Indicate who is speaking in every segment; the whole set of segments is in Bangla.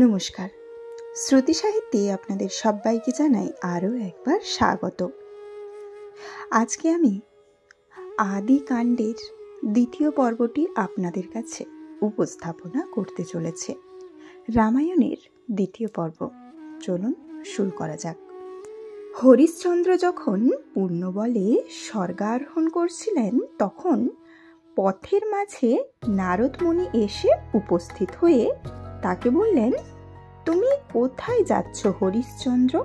Speaker 1: নমস্কার। শ্রুতি সাহিত্যে আপনাদের সবাইকে জানাই আরও একবার স্বাগত। আজকে আমি আদি কাণ্ডের দ্বিতীয় পর্বটি আপনাদের কাছে উপস্থাপনা করতে চলেছে। রামায়ণের দ্বিতীয় পর্ব। চলুন শুরু করা যাক। হরিশ্চন্দ্র যখন পূর্ণবলে স্বর্গারোহণ করছিলেন, তখন পথের মাঝে নারদ মুনি এসে উপস্থিত হয়ে তাকে বললেন, তুমি কোথায় যাচ্ছ হরিশ্চন্দ্র?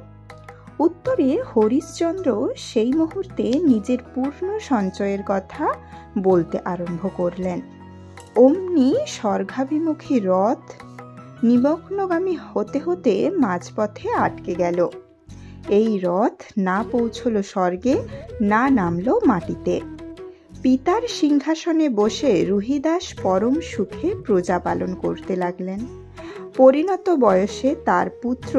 Speaker 1: উত্তরে হরিশ্চন্দ্র সেই মুহূর্তে নিজের পূর্ণ সঞ্চয়ের কথা বলতে আরম্ভ করলেন। অমনি স্বর্গাভিমুখী রথ নিমগ্নগামী হতে হতে মাঝপথে আটকে গেল। এই রথ না পৌঁছল স্বর্গে, না নামল মাটিতে। পিতার সিংহাসনে বসে রুহিদাস পরম সুখে প্রজা পালন করতে লাগলেন। পরিণত বয়সে তার পুত্র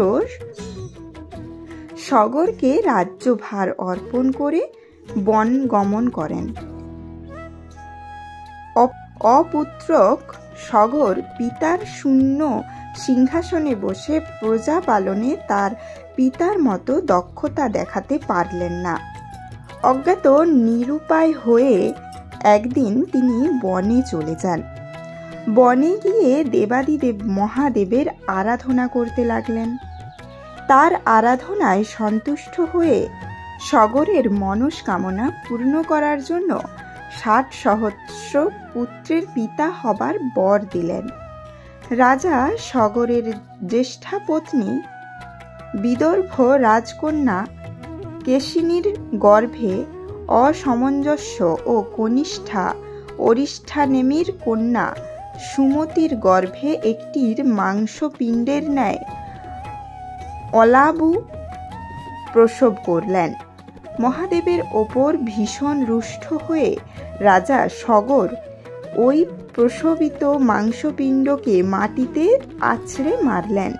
Speaker 1: সগরকে রাজ্যভার অর্পণ করে বন গমন করেন। অপুত্রক সগর পিতার শূন্য সিংহাসনে বসে প্রজা পালনে তার পিতার মতো দক্ষতা দেখাতে পারলেন না। অজ্ঞাত নিরুপায় হয়ে একদিন তিনি বনে চলে যান। বনে গিয়ে দেবাদিদেব মহাদেবের আরাধনা করতে লাগলেন। তার আরাধনায় সন্তুষ্ট হয়ে সগরের মনস্কামনা পূর্ণ করার জন্য ৬০ সহস্র পুত্রের পিতা হবার বর দিলেন। রাজা সগরের জ্যেষ্ঠা পত্নী বিদর্ভ রাজকন্যা কেশিনীর গর্ভে অসমঞ্জস্য ও কনিষ্ঠা অরিষ্ঠানেমির কন্যা সুমতির গর্ভে একটির মাংসপিণ্ডের ন্যায় অলাবু প্রসব করলেন। মহাদেবের ওপর ভীষণ রুষ্ট হয়ে রাজা সগর ওই প্রসবিত মাংসপিণ্ডকে মাটিতে আছড়ে মারলেন।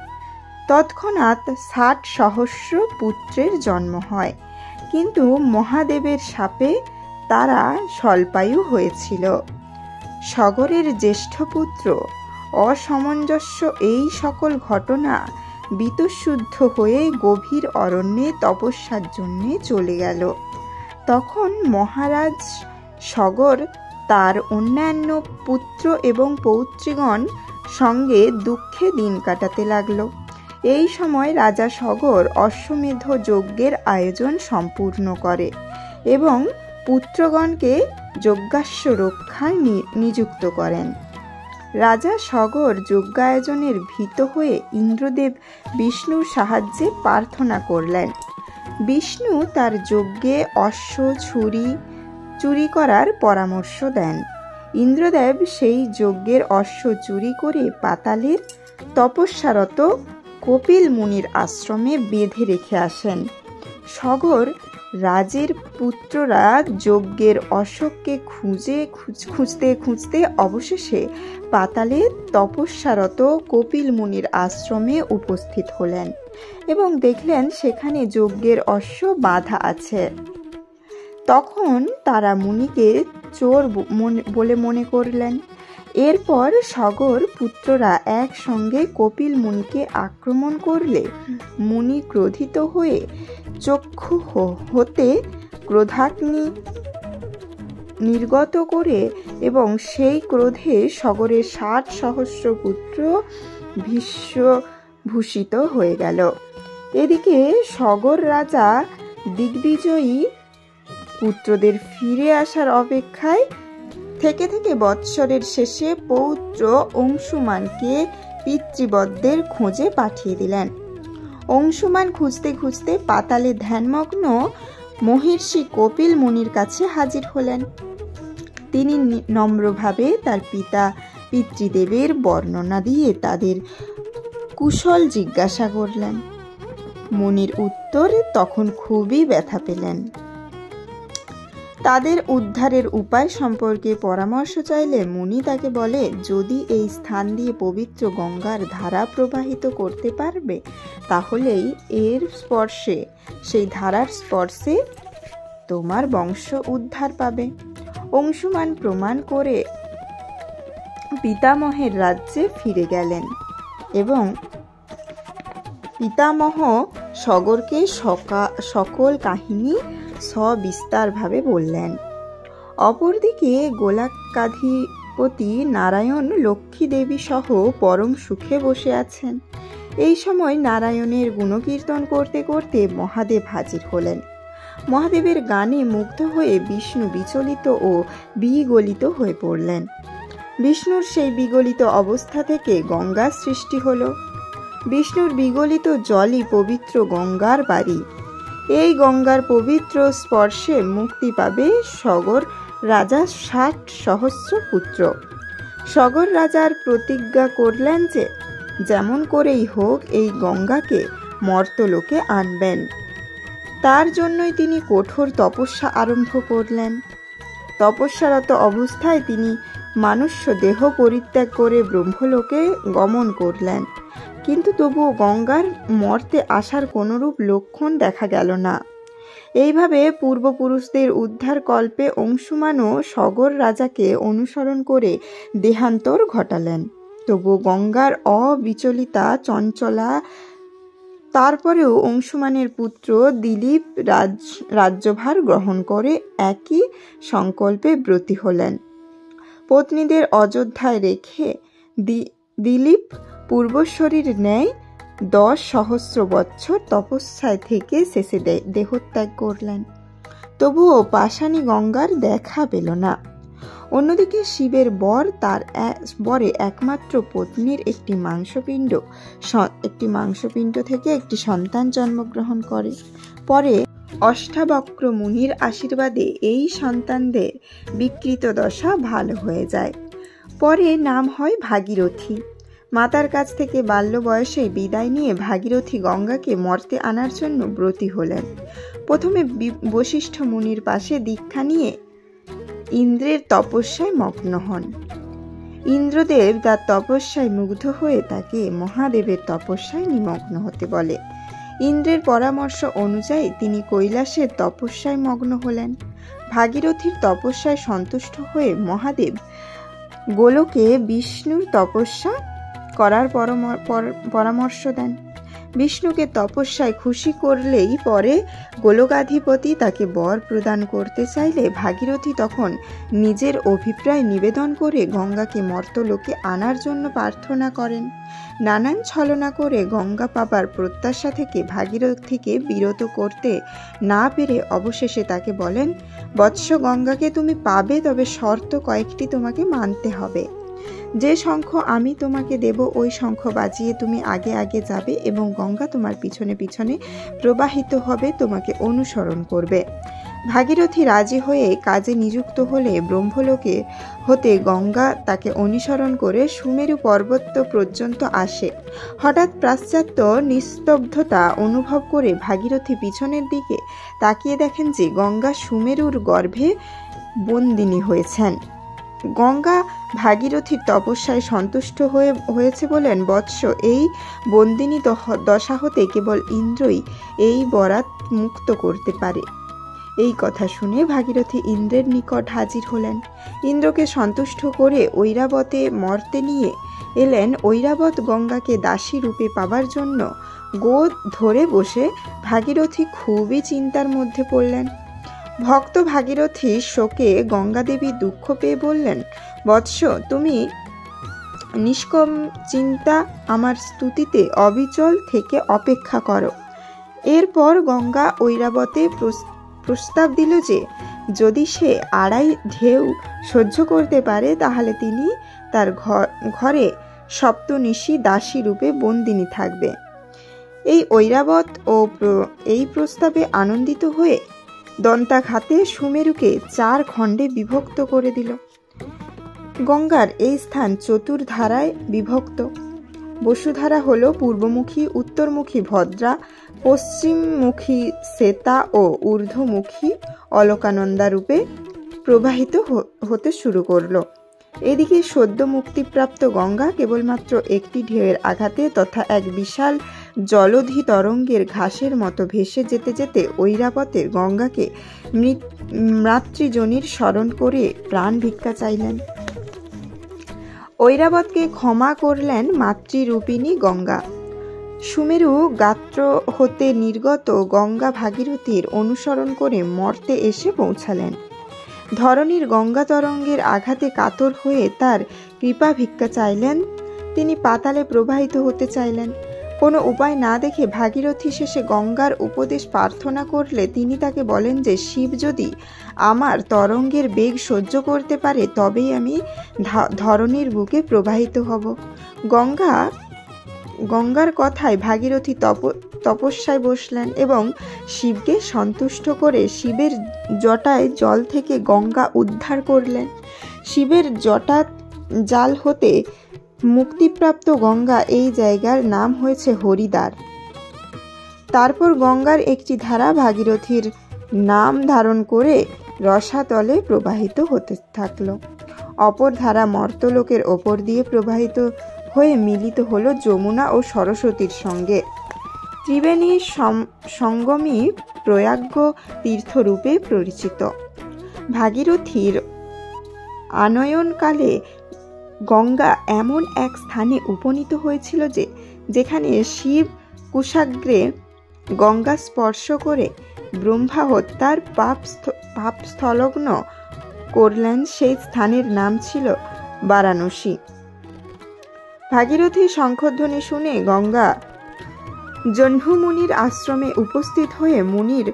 Speaker 1: তৎক্ষণাৎ ৬০ সহস্র পুত্রের জন্ম হয়, কিন্তু মহাদেবের শাপে তারা স্বল্পায়ু হয়েছিল। সগরের জ্যেষ্ঠ পুত্র অসমঞ্জস্য এই সকল ঘটনা বীতশুদ্ধ হয়ে গভীর অরণ্যে তপস্যার জন্য চলে গেল। তখন মহারাজ সগর তার অন্যান্য পুত্র এবং পৌত্রীগণ সঙ্গে দুঃখে দিন কাটাতে লাগল। এই সময় রাজা সগর অশ্বমেধ যজ্ঞের আয়োজন সম্পূর্ণ করে এবং পুত্রগণকে যজ্ঞাশ্ব রক্ষায় নিযুক্ত করেন। রাজা সগর যজ্ঞায়োজনের ভীত হয়ে ইন্দ্রদেব বিষ্ণুর সাহায্যে প্রার্থনা করলেন। বিষ্ণু তার যজ্ঞে অশ্ব চুরি করার পরামর্শ দেন। ইন্দ্রদেব সেই যজ্ঞের অশ্ব চুরি করে পাতালের তপস্যারত কপিল মুনির আশ্রমে বেঁধে রেখে আসেন। সগর রাজের পুত্ররা যজ্ঞের অশ্বকে খুঁজতে খুঁজতে অবশেষে পাতালে তপস্যারত কপিল মুনির আশ্রমে উপস্থিত হলেন এবং দেখলেন সেখানে যজ্ঞের অশ্ব বাঁধা আছে। তখন তারা মুনিকে চোর বলে মনে করলেন। এরপর সগর পুত্ররা একসঙ্গে কপিল মুনিকে আক্রমণ করলে মুনি ক্রোধিত হয়ে চক্ষু হতে ক্রোধাগ্নি নির্গত করে এবং সেই ক্রোধে সগরের ৬০ সহস্র পুত্র ভূষিত হয়ে গেল। এদিকে সগর রাজা দিগ্বিজয়ী পুত্রদের ফিরে আসার অপেক্ষায় থেকে থেকে বৎসরের শেষে পৌত্র অংশুমানকে পিতৃবদ্ধের খোঁজে পাঠিয়ে দিলেন। অংশুমান খুঁজতে খুঁজতে পাতালে ধ্যানমগ্ন মহর্ষি কপিল মুনির কাছে হাজির হলেন। তিনি নম্রভাবে তার পিতৃদেবের বর্ণনা দিয়ে তাদের কুশল জিজ্ঞাসা করলেন। মুনির উত্তরে তখন খুবই ব্যথা পেলেন। তাদের উদ্ধারের উপায় সম্পর্কে পরামর্শ চাইলে মুনি তাকে বলে, যদি এই স্থান দিয়ে পবিত্র গঙ্গার ধারা প্রবাহিত করতে পারবে, তাহলেই সেই ধারার স্পর্শে তোমার বংশ উদ্ধার পাবে। অংশুমান প্রমাণ করে পিতামহের রাজ্যে ফিরে গেলেন এবং পিতামহ সগরকে সকল কাহিনী সবিস্তারভাবে বললেন। অপরদিকে গোলকাধিপতি নারায়ণ লক্ষ্মী দেবী সহ পরম সুখে বসে আছেন। এই সময় নারায়ণের গুণকীর্তন করতে করতে মহাদেব হাজির হলেন। মহাদেবের গানে মুগ্ধ হয়ে বিষ্ণু বিচলিত ও বিগলিত হয়ে পড়লেন। বিষ্ণুর সেই বিগলিত অবস্থা থেকে গঙ্গার সৃষ্টি হল। বিষ্ণুর বিগলিত জলই পবিত্র গঙ্গার বাড়ি। এই গঙ্গার পবিত্র স্পর্শে মুক্তি পাবে সগর রাজা 60 সহস্র পুত্র। সগর রাজার প্রতিজ্ঞা করলেন যে যেমন করেই হোক এই গঙ্গাকে মর্তলোকে আনবেন। তার জন্যই তিনি কঠোর তপস্যা আরম্ভ করলেন। তপস্যারত অবস্থায় তিনি মানুষ্য দেহ পরিত্যাগ করে ব্রহ্মলোকে গমন করলেন, কিন্তু তবুও গঙ্গার মর্তে আসার কোনরূপ লক্ষণ দেখা গেল না। এইভাবে পূর্বপুরুষদের উদ্ধার কল্পে অংশুমানও সগর রাজাকে অনুসরণ করে দেহান্তর ঘটালেন। তবু গঙ্গার অবিচলিতা চঞ্চলা তারপরেও অংশুমানের পুত্র দিলীপ রাজ্যভার গ্রহণ করে একই সংকল্পে ব্রতী হলেন। পত্নীদের অযোধ্যায় রেখে দিলীপ পূর্বশ্বরীর ন্যায় 10 সহস্র বৎসর তপস্যায় থেকে শেষে দেহত্যাগ করলেন। তবুও পাষাণী গঙ্গার দেখা পেল না। অন্যদিকে শিবের বর তার বরে একমাত্র পত্নীর একটি মাংসপিণ্ড থেকে একটি সন্তান জন্মগ্রহণ করে। পরে অষ্টাবক্র মুনির আশীর্বাদে এই সন্তানদের বিকৃত দশা ভালো হয়ে যায়। পরে নাম হয় ভাগীরথী। মাতার কাছ থেকে বাল্য বয়সে বিদায় নিয়ে ভাগীরথী গঙ্গাকে মর্তে আনার জন্য ব্রতী হলেন। প্রথমে বশিষ্ঠ মুনির পাশে দীক্ষা নিয়ে ইন্দ্রের তপস্যায় মগ্ন হন। ইন্দ্রদেব তার তপস্যায় মুগ্ধ হয়ে তাকে মহাদেবের তপস্যায় নিমগ্ন হতে বলে। ইন্দ্রের পরামর্শ অনুযায়ী তিনি কৈলাসের তপস্যায় মগ্ন হলেন। ভাগীরথীর তপস্যায় সন্তুষ্ট হয়ে মহাদেব গোলকে বিষ্ণুর তপস্যা করার পরামর্শ দেন। বিষ্ণুকে তপস্যায় খুশি করলেই পরে গোলকাধিপতি তাকে বর প্রদান করতে চাইলে ভাগীরথী তখন নিজের অভিপ্রায় নিবেদন করে গঙ্গাকে মর্তলোকে আনার জন্য প্রার্থনা করেন। নানান ছলনা করে গঙ্গা পাবার প্রত্যাশা থেকে ভাগীরথীকে বিরত করতে না পেরে অবশেষে তাকে বলেন, বৎস, গঙ্গাকে তুমি পাবে, তবে শর্ত কয়েকটি তোমাকে মানতে হবে। যে শঙ্খ আমি তোমাকে দেব ওই শঙ্খ বাজিয়ে তুমি আগে আগে যাবে এবং গঙ্গা তোমার পিছনে পিছনে প্রবাহিত হবে, তোমাকে অনুসরণ করবে। ভাগীরথী রাজি হয়ে কাজে নিযুক্ত হলে ব্রহ্মলোকে হতে গঙ্গা তাকে অনুসরণ করে সুমেরু পর্বত পর্যন্ত আসে। হঠাৎ পাশ্চাত্য নিস্তব্ধতা অনুভব করে ভাগীরথী পিছনের দিকে তাকিয়ে দেখেন যে গঙ্গা সুমেরুর গর্ভে বন্দিনী হয়েছেন। গঙ্গা ভাগীরথীর তপস্যায় সন্তুষ্ট হয়েছে বলেন, বৎস, এই বন্দিনী দশা হতে কেবল ইন্দ্রই এই বরাত মুক্ত করতে পারে। এই কথা শুনে ভাগীরথী ইন্দ্রের নিকট হাজির হলেন। ইন্দ্রকে সন্তুষ্ট করে ঐরাবতে মর্তে নিয়ে এলেন। ঐরাবত গঙ্গাকে দাসী রূপে পাবার জন্য গোদ ধরে বসে ভাগীরথী খুবই চিন্তার মধ্যে পড়লেন। ভক্ত ভাগীরথী শোকে গঙ্গাদেবী দুঃখ পেয়ে বললেন, বৎস, তুমি নিষ্কম চিন্তা আমার স্তুতিতে অবিচল থেকে অপেক্ষা করো। এরপর গঙ্গা ঐরাবতে প্রস্তাব দিল যে যদি সে 2.5 ঢেউ সহ্য করতে পারে তাহলে তিনি তার ঘরে সপ্তনিশি দাসী রূপে বন্দিনী থাকবে। এই ঐরাবত ও এই প্রস্তাবে আনন্দিত হয়ে দন্তাঘাতে সুমেরুকে 4 খণ্ডে বিভক্ত করে দিল। গঙ্গার এই স্থান চতুর্ধারায় বিভক্ত। বসুধারা হল পূর্বমুখী, উত্তরমুখী ভদ্রা, পশ্চিমমুখী শ্বেতা ও ঊর্ধ্বমুখী অলকানন্দা রূপে প্রবাহিত হতে শুরু করল। এদিকে সদ্য মুক্তিপ্রাপ্ত গঙ্গা কেবলমাত্র একটি ঢেউয়ের আঘাতে তথা এক বিশাল জলধি তরঙ্গের ঘাসের মতো ভেসে যেতে যেতে ঐরাবতের গঙ্গাকে মাতৃজনীর স্মরণ করে প্রাণ ভিক্ষা চাইলেন। ঐরাবতকে ক্ষমা করলেন মাতৃরূপিণী গঙ্গা। সুমেরু গাত্র হতে নির্গত গঙ্গা ভাগীরথীর অনুসরণ করে মর্তে এসে পৌঁছালেন। ধরণীর গঙ্গা তরঙ্গের আঘাতে কাতর হয়ে তার কৃপা ভিক্ষা চাইলেন। তিনি পাতালে প্রবাহিত হতে চাইলেন। কোনো উপায় না দেখে ভাগীরথী শেষে গঙ্গার উপদেশ প্রার্থনা করলে তিনি তাকে বলেন যে শিব যদি আমার তরঙ্গের বেগ সহ্য করতে পারে তবেই আমি ধরণীর বুকে প্রবাহিত হব। গঙ্গার কথায় ভাগীরথী তপস্যায় বসলেন এবং শিবকে সন্তুষ্ট করে শিবের জটায় জল থেকে গঙ্গা উদ্ধার করলেন। শিবের জটা জাল হতে মুক্তিপ্রাপ্ত গঙ্গা এই জায়গার নাম হয়েছে হরিদ্বার। তারপর গঙ্গার একটি ধারা ভাগীরথীর নাম ধারণ করে রসাতলে প্রবাহিত হতে থাকল। অপর ধারা মর্তলোকের ওপর দিয়ে প্রবাহিত হয়ে মিলিত হলো যমুনা ও সরস্বতীর সঙ্গে। ত্রিবেণী সঙ্গমী প্রয়াগ তীর্থরূপে পরিচিত। ভাগীরথীর আনয়নকালে গঙ্গা এমন এক স্থানে উপনীত হয়েছিল যেখানে শিব কুশাগ্রে গঙ্গা স্পর্শ করে ব্রহ্মা হত্যার পাপ স্থলগ্ন করলেন। সেই স্থানের নাম ছিল বারাণসী। ভাগীরথীর শঙ্খধ্বনি শুনে গঙ্গা জহ্নু মুনির আশ্রমে উপস্থিত হয়ে মুনির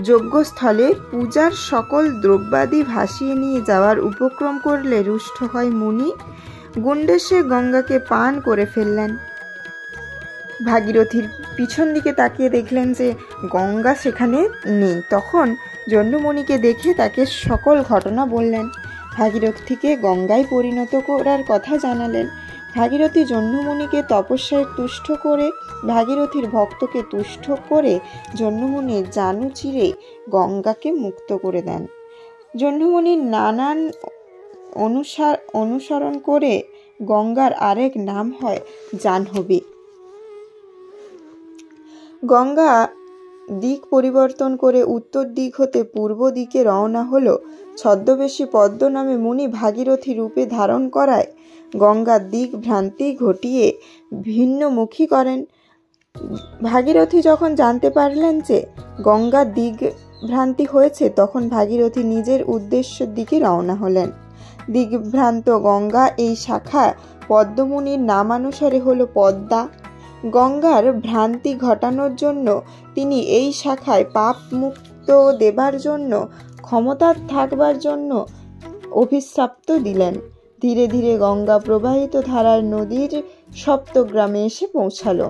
Speaker 1: যজ্ঞস্থলে পূজার সকল দ্রব্যাদি ভাসিয়ে নিয়ে যাওয়ার উপক্রম করলে রুষ্ট হয় মুনি গুণ্ডেশে গঙ্গাকে পান করে ফেললেন। ভাগীরথীর পিছন দিকে তাকিয়ে দেখলেন যে গঙ্গা সেখানে নেই। তখন জহ্নুমুনিকে দেখে তাকে সকল ঘটনা বললেন। ভাগীরথীকে গঙ্গায় পরিণত করার কথা জানালেন। ভাগীরথী জহ্নুমুনিকে তপস্যায় তুষ্ট করে ভাগীরথীর ভক্তকে তুষ্ট করে জহ্নুমুনি জানু চিরে গঙ্গাকে মুক্ত করে দেন। জহ্নুমুনির নানান অনুসরণ করে গঙ্গার আরেক নাম হয় জাহ্নবী। গঙ্গা দিক পরিবর্তন করে উত্তর দিক হতে পূর্ব দিকে রওনা হলো। ছদ্মবেশী পদ্ম নামে মুনি ভাগীরথী রূপে ধারণ করায় গঙ্গার দিক ভ্রান্তি ঘটিয়ে ভিন্নমুখী করেন। ভাগীরথী যখন জানতে পারলেন যে গঙ্গার দিক ভ্রান্তি হয়েছে তখন ভাগীরথী নিজের উদ্দেশ্যের দিকে রওনা হলেন। দিগ্ভ্রান্ত গঙ্গা এই শাখা পদ্মমুনির নামানুসারে হলো পদ্মা। গঙ্গার ভ্রান্তি ঘটানোর জন্য তিনি এই শাখায় পাপ মুক্ত দেবার জন্য ক্ষমতা থাকবার জন্য অভিশাপ্ত দিলেন। ধীরে ধীরে গঙ্গা প্রবাহিত ধারার নদীর সপ্তগ্রামে এসে পৌঁছালো।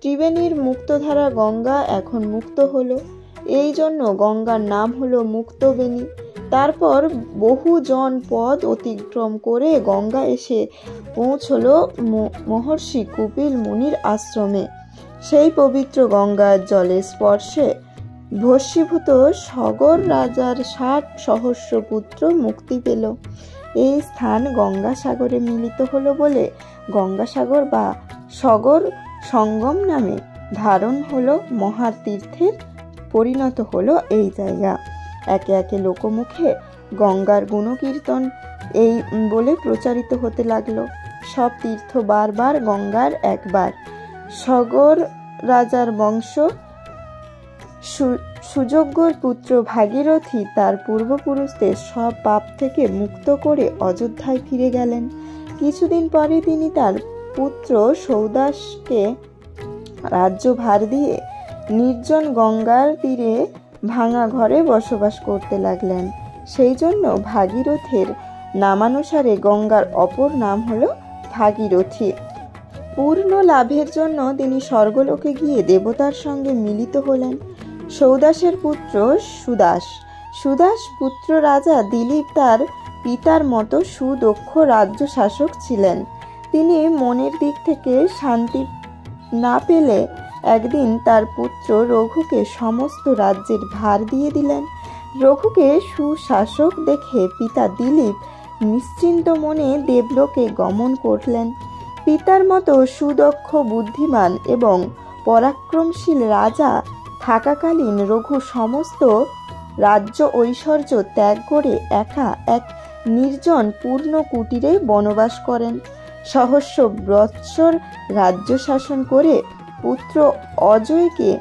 Speaker 1: ত্রিবেণীর মুক্তধারা গঙ্গা এখন মুক্ত হলো, এই জন্য গঙ্গার নাম হলো মুক্তবেণী। তারপর বহু জন পদ অতিক্রম করে গঙ্গা এসে পৌঁছলো মহর্ষি কপিল মুনির আশ্রমে। সেই পবিত্র গঙ্গার জলের স্পর্শে ভস্মীভূত সগর রাজার ৬০ সহস্র পুত্র মুক্তি পেল। এই স্থান গঙ্গাসাগরে মিলিত হলো বলে গঙ্গাসাগর বা সগর সঙ্গম নামে ধারণ হলো। মহাতীর্থের পরিণত হলো এই জায়গা। একে একে লোকমুখে গঙ্গার গুণকীর্তন এই বলে প্রচারিত হতে লাগলো। সব তীর্থ বারবার গঙ্গার একবার। সগর রাজার বংশ সুযোগ্যর পুত্র ভাগীরথী তার পূর্বপুরুষদের সব পাপ থেকে মুক্ত করে অযোধ্যায় ফিরে গেলেন। কিছুদিন পরে তিনি তার পুত্র সৌদাসকে রাজ্যভার দিয়ে নির্জন গঙ্গার তীরে ভাঙা ঘরে বসবাস করতে লাগলেন। সেই জন্য ভাগীরথীর নামানুসারে গঙ্গার অপর নাম হলো ভাগীরথী। পূর্ণ লাভের জন্য তিনি স্বর্গলোকে গিয়ে দেবতার সঙ্গে মিলিত হলেন। সৌদাসের পুত্র সুদাস পুত্র রাজা দিলীপ তার পিতার মতো সুদক্ষ রাজ্য শাসক ছিলেন। তিনি মনের দিক থেকে শান্তি না পেলে একদিন তার পুত্র রঘুকে সমস্ত রাজ্যের ভার দিয়ে দিলেন। রঘুকে সুশাসক দেখে পিতা দিলীপ নিশ্চিন্ত মনে দেবলোকে গমন করলেন। পিতার মতো সুদক্ষ বুদ্ধিমান এবং পরাক্রমশীল রাজা থাকাকালীন রঘু সমস্ত রাজ্য ঐশ্বর্য ত্যাগ করে একা এক নির্জন পূর্ণ কুটিরে বনবাস করেন। সহস্র বৎসর রাজ্য শাসন করে পুত্র অজয়কে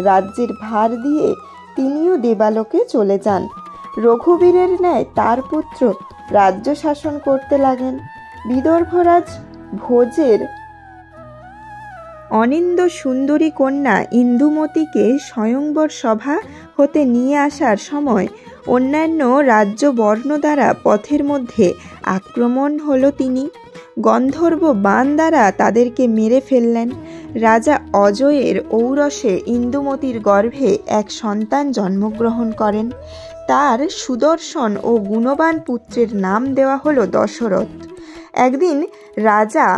Speaker 1: রাজ্যের ভার দিয়ে তিনিও দেবালোকে চলে যান। রঘুবীরের ন্যায় তার পুত্র রাজ্য শাসন করতে লাগেন। বিদর্ভরাজ ভোজের অনিন্দ সুন্দরী কন্যা ইন্দুমতীকে স্বয়ংবর সভা হতে নিয়ে আসার সময় অন্যান্য রাজ্য বর্ণ দ্বারা পথের মধ্যে আক্রমণ হলো। তিনি গন্ধর্ব বাণ দ্বারা তাদেরকে মেরে ফেললেন। রাজা অজয়ের ঔরসে ইন্দুমতীর গর্ভে এক সন্তান জন্মগ্রহণ করেন। তার সুদর্শন ও গুণবান পুত্রের নাম দেওয়া হলো দশরথ। একদিন রাজা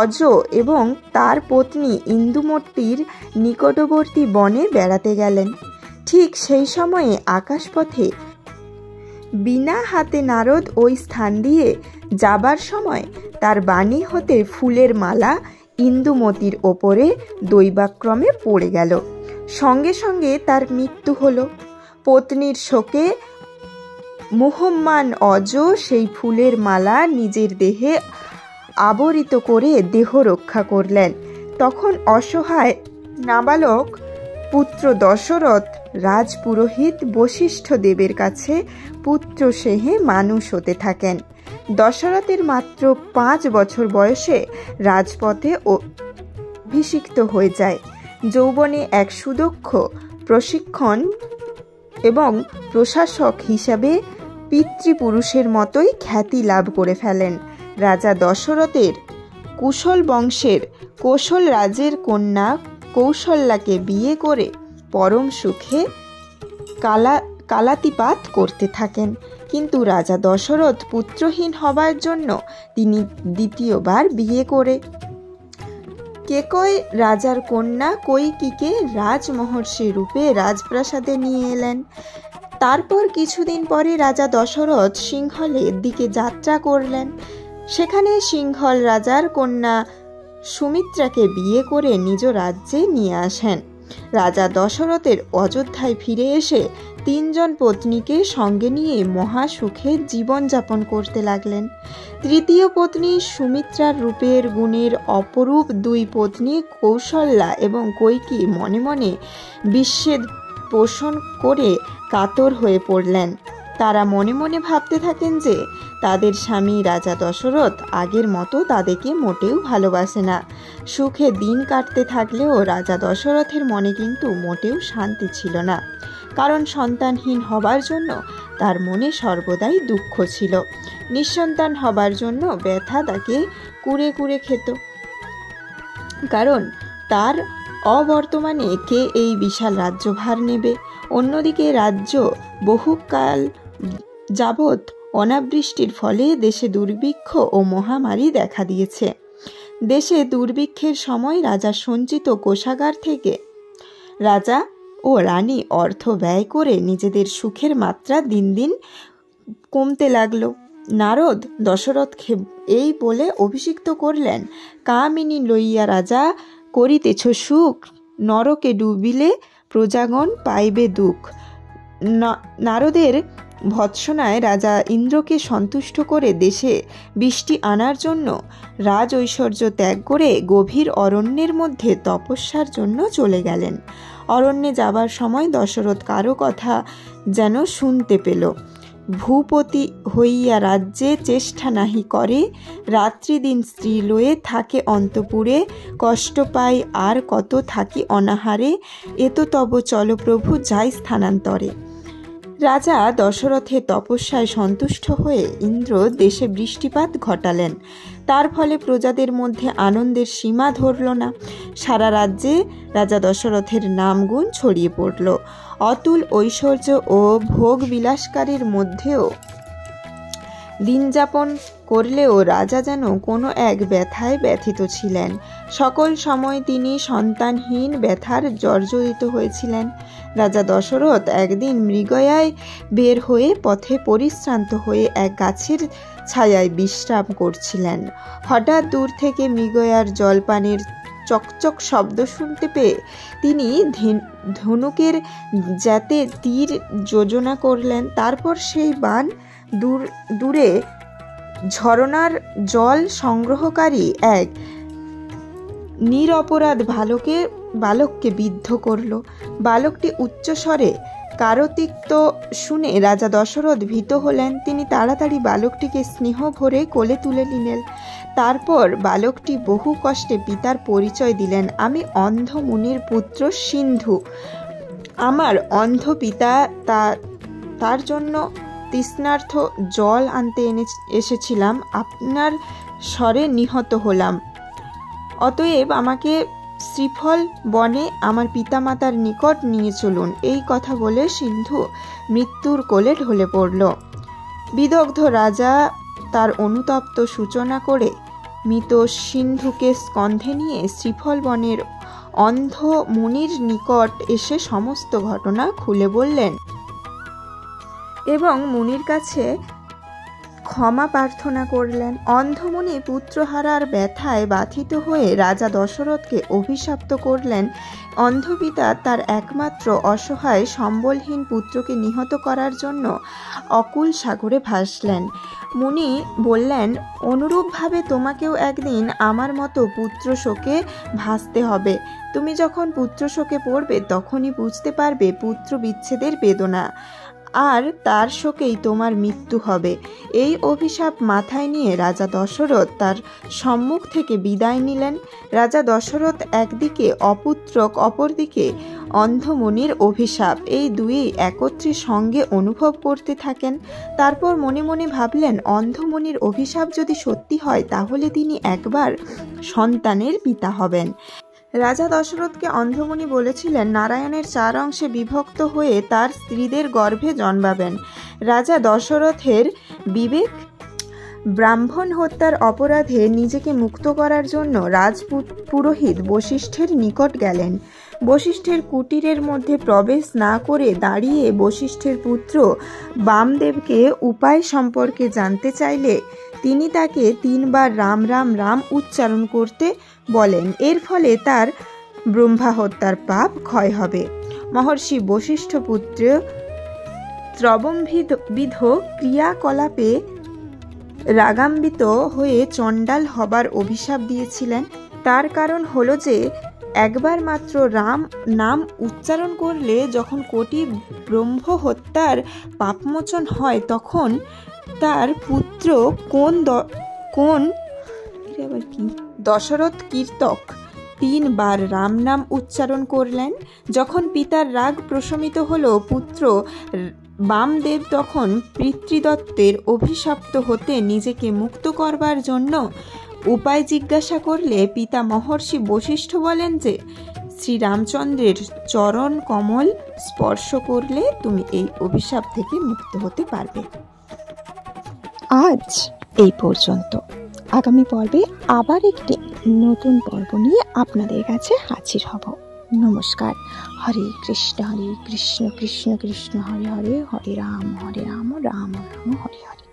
Speaker 1: অজ এবং তার পত্নী ইন্দুমতীর নিকটবর্তী বনে বেড়াতে গেলেন। ঠিক সেই সময়ে আকাশপথে বিনা হাতে নারদ ওই স্থান দিয়ে যাবার সময় তার বাণী হতে ফুলের মালা ইন্দুমতীর ওপরে দৈবাক্রমে পড়ে গেল। সঙ্গে সঙ্গে তার মৃত্যু হলো। পত্নীর শোকে মুহম্মান অজ সেই ফুলের মালা নিজের দেহে আবরিত করে দেহ রক্ষা করলেন। তখন অসহায় নাবালক পুত্র দশরথ রাজপুরোহিত বশিষ্ঠ দেবের কাছে পুত্র সেহে মানুষ হতে থাকেন। দশরথের মাত্র 5 বছর বয়সে রাজপথে অভিষিক্ত হয়ে যায়। যৌবনে এক সুদক্ষ প্রশিক্ষণ এবং প্রশাসক হিসাবে পিতৃপুরুষের মতোই খ্যাতি লাভ করে ফেলেন। রাজা দশরথের কুশল বংশের কৌশল রাজের কন্যা কৌশল্যাকে বিয়ে করে পরম সুখে কালাতিপাত করতে থাকেন। কিন্তু রাজা দশরথ পুত্রহীন হবার জন্য তিনি দ্বিতীয়বার বিয়ে করে কেকয় রাজার কন্যা কৈকেয়ীকে রাজমহর্ষি রূপে রাজপ্রাসাদে নিয়ে এলেন। তারপর কিছুদিন পরে রাজা দশরথ সিংহলের দিকে যাত্রা করলেন। সেখানে সিংহল রাজার কন্যা সুমিত্রাকে বিয়ে করে নিজ রাজ্যে নিয়ে আসেন। রাজা দশরথের অযোধ্যায় ফিরে এসে 3 জন পত্নীকে সঙ্গে নিয়ে মহাসুখে জীবনযাপন করতে লাগলেন। তৃতীয় পত্নী সুমিত্রার রূপের গুণের অপরূপ 2 পত্নী কৌশল্যা এবং কৈকেয়ী মনে মনে বিচ্ছেদ পোষণ করে কাতর হয়ে পড়লেন। তারা মনে মনে ভাবতে থাকেন যে তাদের স্বামী রাজা দশরথ আগের মতো তাদেরকে মোটেও ভালোবাসে না। সুখে দিন কাটতে থাকলেও রাজা দশরথের মনে কিন্তু মোটেও শান্তি ছিল না, কারণ সন্তানহীন হবার জন্য তার মনে সর্বদাই দুঃখ ছিল। নিঃসন্তান হবার জন্য ব্যথা তাকে কুরে কুরে খেত, কারণ তার অবর্তমানে কে এই বিশাল রাজ্যভার নেবে। অন্যদিকে রাজ্য বহুকাল যাবৎ অনাবৃষ্টির ফলে দেশে দুর্ভিক্ষ ও মহামারী দেখা দিয়েছে। দেশে দুর্ভিক্ষের সময় রাজা সঞ্চিত কোষাগার থেকে রাজা ও রানী অর্থ ব্যয় করে নিজেদের সুখের মাত্রা দিন দিন কমতে লাগলো। নারদ দশরথকে এই বলে অভিষিক্ত করলেন, কামিনী লইয়া রাজা করিতেছ সুখ, নরকে ডুবিলে প্রজাগণ পাইবে দুঃখ। নারদের ভৎসনায় রাজা ইন্দ্রকে সন্তুষ্ট করে দেশে বৃষ্টি আনার জন্য রাজ ঐশ্বর্য ত্যাগ করে গভীর অরণ্যের মধ্যে তপস্যার জন্য চলে গেলেন। অরণ্যে যাবার সময় দশরথ কারো কথা যেন শুনতে পেল। ভূপতি হইয়া রাজ্যে চেষ্টা নাহি করে, রাত্রি দিন স্ত্রী লয়ে থাকে অন্তপুরে, কষ্ট পাই আর কত থাকি অনাহারে, এত তব চল প্রভু যাই স্থানান্তরে। রাজা দশরথের তপস্যায় সন্তুষ্ট হয়ে ইন্দ্র দেশে বৃষ্টিপাত ঘটালেন। তার ফলে প্রজাদের মধ্যে আনন্দের সীমা ধরল না। সারা রাজ্যে রাজা দশরথের নামগুণ ছড়িয়ে পড়ল। অতুল ঐশ্বর্য ও ভোগ বিলাসকারীর মধ্যেও দিন যাপন করলেও রাজা যেন কোনো এক ব্যথায় ব্যথিত ছিলেন। সকল সময় তিনি সন্তানহীন ব্যথার জর্জরিত হয়েছিলেন। রাজা দশরথ একদিন মৃগয়ায় বের হয়ে পথে পরিশ্রান্ত হয়ে এক গাছের ছায়ায় বিশ্রাম করছিলেন। হঠাৎ দূর থেকে মৃগয়ার জলপানের চকচক শব্দ শুনতে পেয়ে তিনি ধনুকের যাতে তীর যোজনা করলেন। তারপর সেই বাণ দূরে ঝরনার জল সংগ্রহকারী এক নিরপরাধ বালককে বিদ্ধ করল। বালকটি উচ্চস্বরে কারতিক্ত শুনে রাজা দশরথ ভীত হলেন। তিনি তাড়াতাড়ি বালকটিকে স্নেহ ভরে কোলে তুলে নিলেন। তারপর বালকটি বহু কষ্টে পিতার পরিচয় দিলেন। আমি অন্ধ মুনির পুত্র সিন্ধু। আমার অন্ধ পিতা তার জন্য তৃষ্ণার্থ জল আনতে এসেছিলাম। আপনার স্বরে নিহত হলাম। অতএব আমাকে শ্রীফল বনে আমার পিতামাতার নিকট নিয়ে চলুন। এই কথা বলে সিন্ধু মৃত্যুর কোলে ঢলে পড়ল। বিদগ্ধ রাজা তার অনুতপ্ত সূচনা করে মৃত সিন্ধুকে স্কন্ধে নিয়ে শ্রীফল বনের অন্ধ মুনির নিকট এসে সমস্ত ঘটনা খুলে বললেন এবং মুনির কাছে ক্ষমা প্রার্থনা করলেন। অন্ধমুনি পুত্রহারার ব্যথায় বাধিত হয়ে রাজা দশরথকে অভিশপ্ত করলেন। অন্ধপিতা তার একমাত্র অসহায় সম্বলহীন পুত্রকে নিহত করার জন্য অকুল সাগরে ভাসলেন। মুনি বললেন, অনুরূপভাবে তোমাকেও একদিন আমার মতো পুত্র শোকে ভাসতে হবে। তুমি যখন পুত্র শোকে পড়বে তখনই বুঝতে পারবে পুত্র বিচ্ছেদের বেদনা, আর তার শোকেই তোমার মৃত্যু হবে। এই অভিশাপ মাথায় নিয়ে রাজা দশরথ তার সম্মুখ থেকে বিদায় নিলেন। রাজা দশরথ একদিকে অপুত্রক, অপরদিকে অন্ধমুনির অভিশাপ, এই দুই একত্রে সঙ্গে অনুভব করতে থাকেন। তারপর মনে মনে ভাবলেন, অন্ধমুনির অভিশাপ যদি সত্যি হয় তাহলে তিনি একবার সন্তানের পিতা হবেন। রাজা দশরথকে অন্ধমুনি বলেছিলেন নারায়ণের 4 অংশে বিভক্ত হয়ে তার স্ত্রীদের গর্ভে জন্মাবেন। রাজা দশরথের বিবেক ব্রাহ্মণ হত্যার অপরাধে নিজেকে মুক্ত করার জন্য পুরোহিত বশিষ্ঠের নিকট গেলেন। বশিষ্ঠের কুটিরের মধ্যে প্রবেশ না করে দাঁড়িয়ে বশিষ্ঠের পুত্র বামদেবকে উপায় সম্পর্কে জানতে চাইলে তিনি তাকে 3 বার রাম রাম রাম উচ্চারণ করতে বলেন। এর ফলে তার ব্রহ্মা হত্যার পাপ ক্ষয় হবে। মহর্ষি বশিষ্ঠ পুত্র ত্রবমবিধ ক্রিয়াকলাপে রাগান্বিত হয়ে চণ্ডাল হবার অভিশাপ দিয়েছিলেন। তার কারণ হলো যে একবার মাত্র রাম নাম উচ্চারণ করলে যখন কোটি ব্রহ্ম হত্যার পাপমোচন হয়, তখন তার পুত্র দশরথ কীর্তক 3 বার রাম নাম উচ্চারণ করলেন। যখন পিতার রাগ প্রশমিত হলো, পুত্র বামদেব তখন পিতৃদত্তের অভিশপ্ত হতে নিজেকে মুক্ত করবার জন্য উপায় জিজ্ঞাসা করলে পিতা মহর্ষি বশিষ্ঠ বলেন যে শ্রীরামচন্দ্রের চরণ কমল স্পর্শ করলে তুমি এই অভিশাপ থেকে মুক্ত হতে পারবে।
Speaker 2: আজ এই পর্যন্ত। আগামী পর্বে আবার একটি নতুন পর্ব নিয়ে আপনাদের কাছে হাজির হব। নমস্কার। হরে কৃষ্ণ কৃষ্ণ কৃষ্ণ হরে হরে, হরে রাম রাম রাম হরে হরে।